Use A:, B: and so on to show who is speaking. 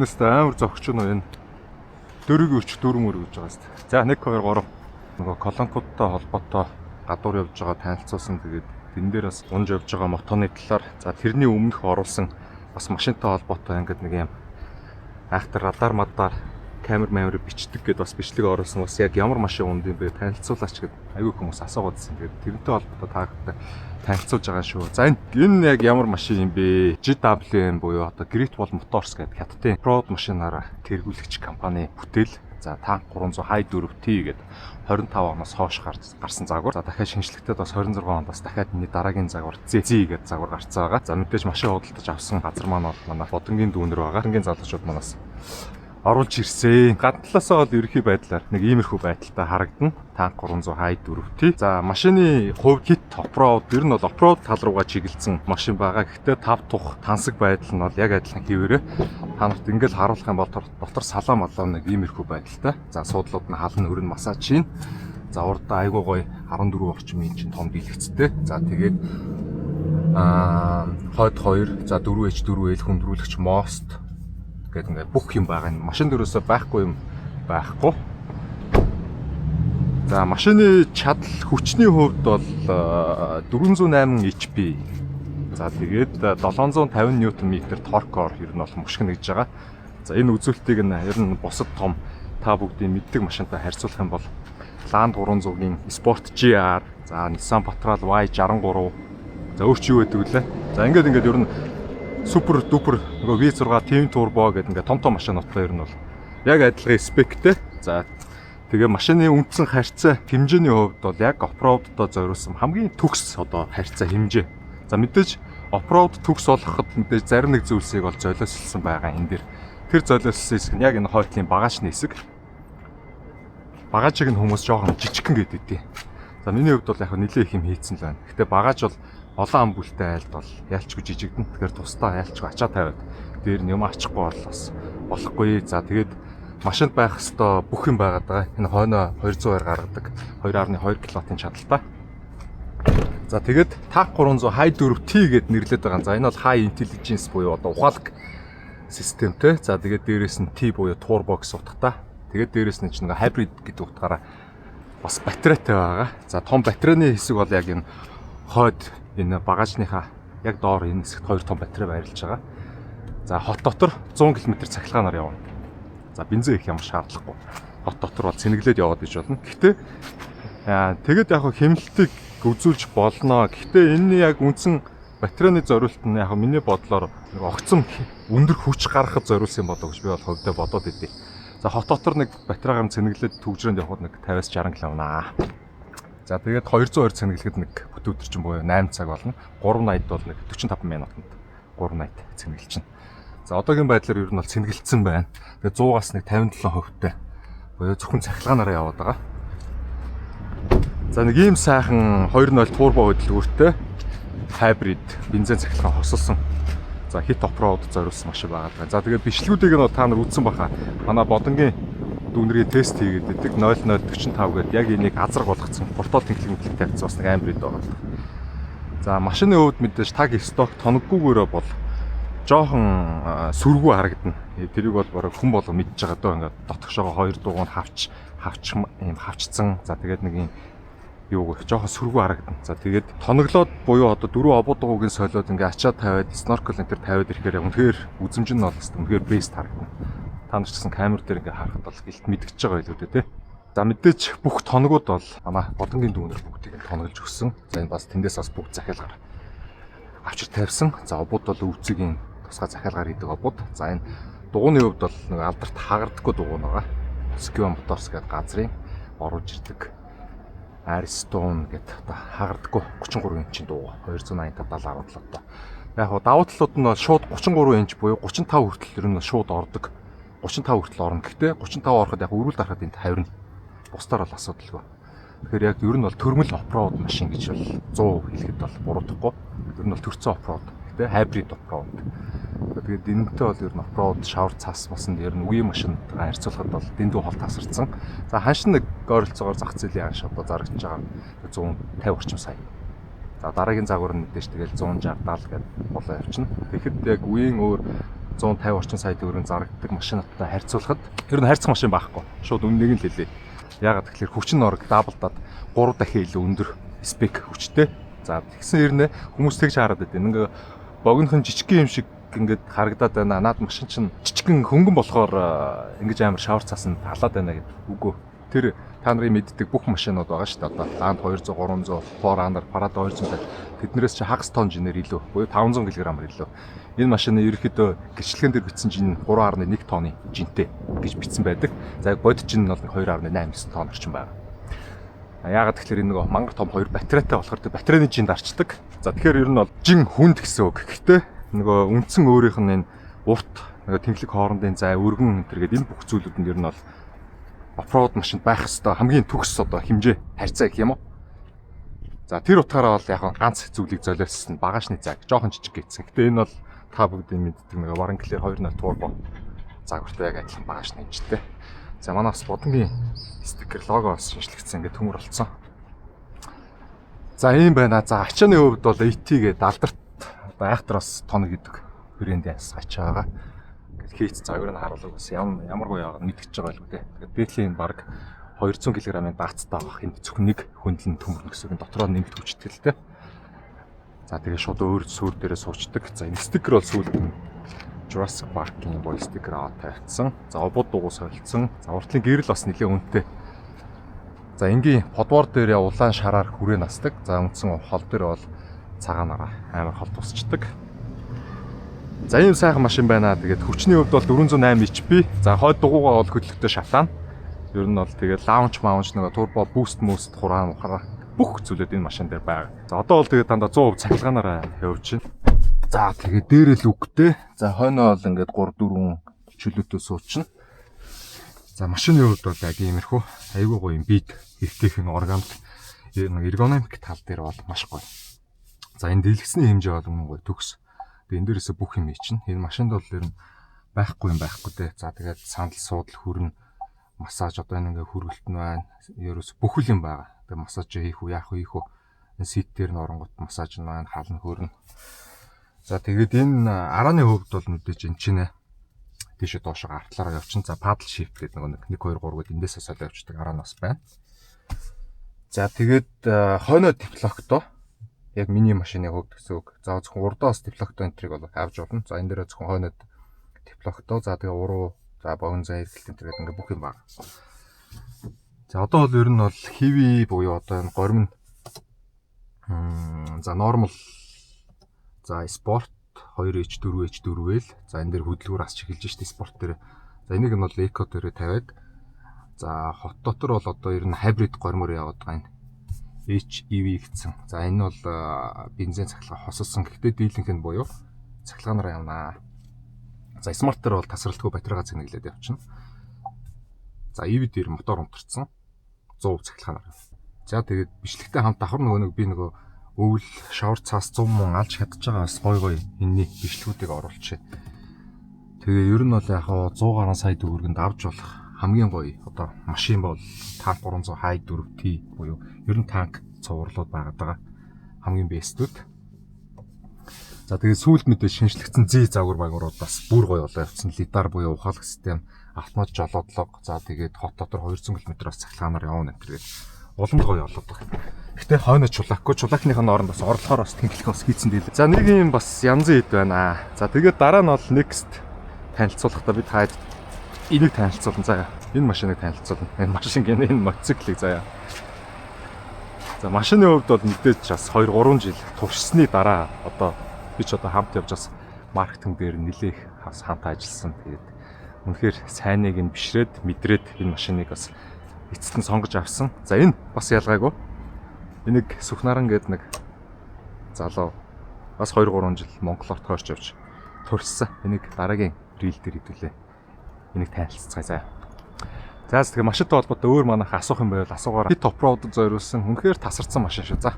A: Нэстэ амар зогч нь энэ дөрөв өч дөрмөр гэж байгаа шүү. За 1 2 3 нөгөө колонкуудтай холбоотой гадуур явж байгаа танилцуулсан. Тэгээд тэн дээр бас унж явж байгаа мотоны талаар за тэрний өмнөх оруулсан бас машинтай холбоотой ингээд нэг юм айхтар радар мадар камер бичдэг гэдээ бас бичлэг оруулсан. Бас яг ямар машин унд юм бэ танилцуулаач гэд аюу хүмүүс асуугаадсэн. Тэгээд тэрнтэй холбоотой таагтай танилцуулж байгаа шүү. За энэ яг ямар машин юм бэ? GWM буюу одоо Great Wall Motors гэдэг хятадын прод машинаараа тэргүүлэгч компани бүтээл. За танк 300 High 4T гэдэг 25 оноос хойш гарсан загвар. За дахиад шинжлэхтэд бас 26 онд бас дахиад энэ дараагийн загвар ZZ гэдэг загвар гарцсан байгаа. За мэдээж машин худалдаж авсан газар маань бол манай Бодонгийн дүүнэр байгаа. Bodonгийн залуучууд манаас оруулж ирсэн. Гадна талаасаа бол ерөнхий байдлаар нэг иймэрхүү байдалтай харагдана. Танк 300 High 4T. За машины хувь хит оффроуд ер нь бол оффроуд тал руугаа чиглэлсэн машин байгаа. Гэхдээ 5 тух тансаг байдал нь бол яг адилхан хэвээрээ. Та нарт ингээл харуулах юм бол дотор салаа малаа нэг иймэрхүү байдалтай. За суудлууд нь халан өрн масаж шин. За урдаа айгуу гоё 14 орчим инчин том дийлэгцтэй. За тэгээд хойд 2 за 4H4L хүндрүүлэгч мост гэдэг ингээд бүх юм байгаа. Машин дөрөөсөө байхгүй юм байхгүй. За машины чадал хүчний хувьд бол 408 HP. За тэгээд 750 Нм торкоор ер нь бол мушгина гэж байгаа. За энэ үзүүлэлтийг нь ер нь бусад том та бүгдийн мэддэг машинтай харьцуулах юм бол Land 300-гийн Sport GR, за Nissan Patrol Y63. За өөр чи юу гэдэг вүлээ? За ингээд ер нь супер дупер нөгөө V6 Twin Turbo гэдэг ингээд том машинуудтай ер нь бол яг адилхан спектэй. За тэгээ машины үндсэн харьцаа хэмжээний хувьд бол яг оффроуддоо зориулсан хамгийн төгс одоо харьцаа хэмжээ. За мэдээж оффроуд төгс болгоход мэдээж зарим нэг зүйлсийг бол золиослсон байгаа энэ дэр. Тэр золиослсон хэсэг нь яг энэ хойтлын багажны хэсэг. Багажийг нь хүмүүс жоохон жижигхэн гэдэг. За миний хувьд бол яг нэлээ их юм хийцэн л байна. Гэтэ багаж бол олон ам бүлтэй айлд бол ялчгүй жижигдэн. Тэгэхээр тусдаа ялчгүй ачаа тавиад дээр нь юм ачихгүй бол бас болохгүй. За тэгээд машинд байх хэвээр бүх юм байгаад байгаа. Энэ хойноо 200-аар гаргадаг 2.2 кW-ын чадалтай. За тэгээд TAC 300 High 4T гэд нэрлэдэг байгаа. За энэ бол High Intelligence буюу одоо ухаалаг системтэй. За тэгээд дээрэс нь T буюу Turbo гэсэн утгатай. Тэгээд дээрэс нь ч нэг Hybrid гэдэг утгаараа бас батарейтай байгаа. За том батарейны хэсэг бол яг энэ хойд энэ багажныхаа яг доор энэ хэсэгт 2 том батарей байрлаж байгаа. За хот дотор 100 км цахилгаанаар явна. За бензин их ямар шаардлагагүй. Хот дотор бол цэнэглээд яваад иж болно. Гэхдээ тэгэд яг хэмнэлтийг үзүүлж болно. Гэхдээ энэ яг үндсэн батарейны зориулт нь яг миний бодлоор нэг огцом өндөр хүч гаргахад зориулсан болов гэж би бол хувьдаа бодоод идэв. За хот дотор нэг батарейгаар цэнэглээд төгжрөөнд явхад нэг 50-60 км наа. За тэгээд 220 цэнэглэхэд нэг бүтэн өдөржин буюу 8 цаг болно. 380-д бол нэг 45 минутанд 380 цэнэглэлчин. За одоогийн байдлаар ер нь бол цэнэглэлсэн байна. Тэгээд 100-аас нэг 57%-тай буюу зөвхөн цахилгаанаараа яваад байгаа. За нэг ийм сайхан 2.0 турбо хөдөлгөөртэй hybrid бензин цахилгаан хосолсон. За хит оффроуд зориулсан машин байгаа. За тэгээд бичлэгүүдийг нь та нар үзсэн баха. Манай Бодонгийн дүүнэрийн тест хийгээд байдаг 0045 гэдэг яг энийг азраг болгоцсон портал тэнхлэг тавьсан бас нэг амбрид байгаа. За машины хувьд мэдээж таг сток тоноггүйгээрээ бол жоохон сүргүү харагдана. Тэрийг бол бараг хүн болго мэдж байгаа дөө ингээд дотгошоогоо 2 дугуйн хавчсан. За тэгээд нэг юм юу жоохон сүргүү харагдана. За тэгээд тоноглоод буюу одоо 4 обод дугуйгийн солиод ингээд ачаа тавиад snorkel энэ төр тавиад ирэхээр үнэхээр үзэмж нь бол үнэхээр бест харагдана. Та нар ч гэсэн камер дээр ингээ харахад бол гэлт мэдгэж байгаа илүү дээ. За мэдээж бүх тоногуд бол манай Бодонгийн дүүнэр бүгдийг тоноглож өгсөн. За энэ бас тэндээс бас бүгд захиалгаар авчир тавьсан. За обод бол өвцөгийн тусгай захиалгаар хийдэг обод. За энэ дугууны хувьд бол нэг алдарт хагардаггүй дугуй байгаа. Skua Motors гэдэг газрын оруулж ирдэг Airstone гэдэг одоо хагардаггүй 33 инчийн дугуй 285 70 17 одоо. Яг давуу талууд нь бол шууд 33 инч буюу 35 хүртэл ер нь шууд ордог. 35 хүртэл орно. Гэхдээ 35 ороход яг өрүүл дарахад энд тавирна. Бусдаар бол асуудалгүй. Тэгэхээр яг ер нь бол төрмөл оффроуд машин гэж бол 100 хэлэхэд бол буруудахгүй. Ер нь бол төрцөн оффроуд. Гэхдээ hybrid оффроуд. Тэгээд энэтэй бол ер нь оффроуд шавар цас баснд ер нь үеийн машинтайгаа харьцуулахад бол дэндүү хол тасарсан. За ханшин нэг ойролцоогоор зах зээлийн ханш одоо зарагдж байгаа 150 орчим сая. За дараагийн загвар нь мэдээж тэгэл 160 70 гэдэг болоо явчихна. Тэгэхэд яг үеийн өөр 150 орчим сая төгрөгийн зарагддаг машинуудтай харьцуулахад ер нь хайрцаг машин байхгүй. Шууд үннийг нь л хэлээ. Ягаад гэвэл хүчин орог даблдаад 3 дахин илүү өндөр спек хүчтэй. За тэгсэн хэрнээ хүмүүс тэгж хараад байдیں۔ Ингээ богинохон жижигхэн юм шиг ингээд харагдаад байна. Наад машин чинь жижигхэн хөнгөн болохоор ингэж амар шавар цаасан талаад байна гэдэг үгүй. Тэр та нарын мэддэг бүх машинууд байгаа шүү дээ. Одоо Land 200, 300, Forerunner, Prado 200 тэднээс чи хагас тонн жинээр илүү, буюу 500 кг-аар илүү. Энэ машины ерөөхдөө гэрчлэгэн дээр бичсэн жин 3.1 тонны жинтэй гэж бичсэн байдаг. За бодит жин нь бол 2.89 тонн орчим байна. Яагаад тэгэхээр энэ нөгөө мангар том 2 батарейтай болохоор тэр батарейны жинд арчдаг. За тэгэхээр ер нь бол жин хүнд гэсэн үг. Гэхдээ нөгөө үндсэн өөрийнх нь энэ урт нөгөө тэнхлэг хоорондын зай, өргөн энэ гэдэг энэ бүх зүйлүүд нь ер нь бол оффроуд машинд байх хэвээр хамгийн төгс одоо хэмжээ харьцаа гэх юм уу. За тэр утгаараа бол яг ганц зүйлийг золиосон багажны цаг жоохон жижиг гэсэн. Гэтэ энэ бол та бүгдийн мэддэг нэг Wrangler 2.0 турбо загвартай яг адилхан багажны хэмжээтэй. За манаас бодонгийн стикер логоос шинжлэгдсэн ингээд төмөр болцсон. За ийм байна. За ачааны хувьд бол AT-гээ далдарт одоо айхтраас тоног гэдэг брэндээс ачаа байгаа. Хийц цагаар нь харуулдаг бас ямаргүй яагаад мэдчихэж байгаа л үү те. Тэгээд Бэтлийн баг 200 кг-ын даацтай авах энэ зөвхөн нэг хөндлөн төмөрнө гэсэн дотроо нэмэлт хүчтэй л те. За тэгээд шууд өөр сүр дээрээ суучдаг. За энэ стикер бол сүүлд Jurassic Park-ийн бой стикер аваад тавьчихсан. За обод дугуй солилцсон. За уртлын гэрэл бас нэлээд үнэтэй. За энгийн подвор дээр улаан шараар хүрээ насдаг. За үндсэн хол дээр бол цагаанаараа амар хол тусчдаг. За ийм сайхан машин байна. Тэгээд хүчний хувьд бол 408 HP. За хойд дугуйгаа бол хөдөлгөтөй шатаан. Ер нь бол тэгээд лаунч нөгөө турбо буст хураан ухраа бүх зүйлүүд энэ машин дээр байгаа. За одоо бол тэгээд дандаа 100% цахилгаанаараа явж байна. За тэгээд дээрэл үгтэй. За хойноо бол ингээд 3-4 чөлөөтэй суучна. За машины хувьд бол яг иймэрхүү айгүй гоё юм бит ихтэйхэн органик эргономик тал дээр бол маш гоё. За энэ дэлгэсний хэмжээ бол үнэн гоё төгс. Энэ дээрээс бүх юм чинь энэ машинд бол ер нь байхгүй юм байхгүй дээ. За тэгээд сандал суудал хүрнэ массаж одоо энэ ингээ хүргэлт нь байна. Ерөөс бүхэл юм байгаа. Тэгээд массаж хийх үү яах вэ хийх үү. Энэ сит дээр нь оронгот массаж нь байна, хална хөрнө. За тэгээд энэ арааны хувьд бол мэдээж энэ чинь тийшээ доошоо артлаараа явчихна. За paddle shift гэдэг нэг 1 2 3 гээд эндээсээ солио явчихдаг араанаас байна. За тэгээд хойноо диплокто яг миний машины хувьд гэсэн үг. За зөвхөн урдаас диплокто энтриг бол авч болно. За энэ дээр зөвхөн хойноод диплокто, за тэгээ уруу, за богино зай эргэлт энтриг ингээ бүх юм байна. За одоо бол ер нь бол heavy буюу одоо энэ горим за normal, за sport 2H 4H 4L. За энэ дээр хөдөлгүүр ас чиглэж штэ спорт дээр. За энийг нь бол eco дээр тавиад. За хот дотор бол одоо ер нь hybrid горимор яваад байгаа юм. HEV гэсэн. За энэ бол бензин цахилгаан хосолсон. Гэхдээ дийлэнх нь буюу цахилгаанаар явнаа. За смарт дээр бол тасралтгүй батарейгаа цэнэглээд явчихна. За EV дээр мотор унтарсан 100% цахилгаанаар. За тэгээд бичлэгтэй хамт давхар нэг би өвөл шавар цаас 100 мөн алж чадчих байгаа бас гой энэний бичлэгүүдийг оруулчих. Тэгээ ер нь бол яг 100 гаруй сая төгрөгөнд авч болох хамгийн гоё одоо машин бол танк 300 хай 4T буюу ер нь танк цувралууд байгаа хамгийн бэстүүд. За тэгээ сүүлд мэдээ шинжлэгдсэн зээ загвар багварууд бас бүр гоё болоо явцсан. Лидар буюу ухаалаг систем, автомат жолоодлого, за тэгээд хот дотор 200 км-аас цахилгаанаар явна гэдэг улам гоё болоод байна. Гэтэ хойно чулаакныхаа оронд бас орлохоор бас тэнхлэх бас хийцэн дийлээ. За нэг юм бас янзын хэд байна. За тэгээд дараа нь бол next танилцуулахдаа бид хаад энийг танилцуулна. За энэ машиныг танилцуулна. Энэ машин гэнэ энэ мотоциклыг заяа. За машины хувьд бол мэдээж бас 2-3 жил туршсны дараа одоо би ч одоо хамт явж бас маркетинг дээр нэлээх хамт ажилласан. Тэгээд үнэхээр сайныг нь бишрээд мэдрээд энэ машиныг бас эцэст нь сонгож авсан. За энэ бас ялгаагүй. Энийг Сүхнаран гээд нэг залуу бас 2-3 жил Монголоор тойрч явж туршсан. Энийг дараагийн рил дээр хэдүүлээ. Энийг танилццгаая. За тэгээ машинтай холбоотой өөр манайх асуух юм байвал асуугаарай. Топ роудд зориулсан үнэхээр тасарсан машин шүү. За